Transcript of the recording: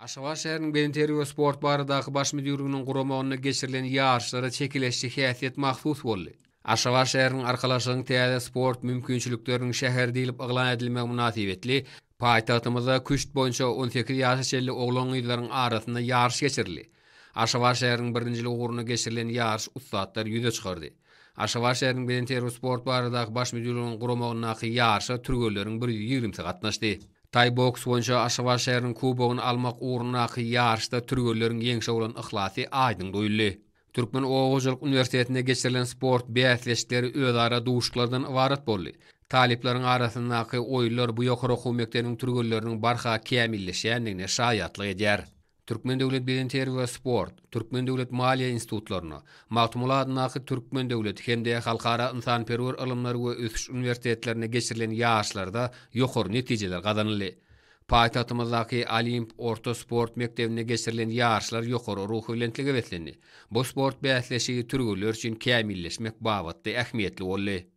Aşgabat şäheriniň Benenteri we sport baradaky baş müdürlüğiniň guramagyna geçirilen ýarşlara çekileşli häsiýet mahsus boldy. Aşgabat şäheriniň arkalaşygyň täze sport mümkinçilikleriniň şäher diýilip aglan edilmegi münasibetli paýtagtymyzda küçt boýunça 18 ýaşa çelli oglan gyzlaryň arasynda ýarş geçirildi. Aşgabat şäheriniň birinjili uğruna geçirilen ýarş ustatlar ýüze çykardy. Aşgabat şäheriniň Benenteri sport baradaky baş müdürlüğiniň guramagyna ýarşa türgelleriň 120 gatnaşdy. Tay boks boýunça Aşgabat şäheriniň kubogyny almak uğruna ýarşda türgelleriň ýeňşe bolan ihlasy aýdyň doýuldy. Türkmen Oğuzçylyk Üniversitetinde geçirilen sport bäsleşikleri özara duşuklardan ibaret boldy. Talipleriň arasyndaky oýullar bu ýokary okuw mekdebiniň türgelleriniň barha kämilleşýändigine şaýatlyk edýär. Türkmen Döwlet Benenteri we Sport, Türkmen Döwlet Maliýe institutlaryna, Magtumuladnaky Türkmen Döwleti hemde halkara ynsanperwer ilmler we ösüş universitetlerine geçirilen ýaşlarda ýokary netijeler gazanyldy. Paýtagtymyzdaky Olimp Orta Sport Mekdebine geçirilen ýarşlar ýokary ruhy bilen betlendi. Bu sport bäsleşigi türgeller üçin kämilleşmek babatda ähmiýetli boldy.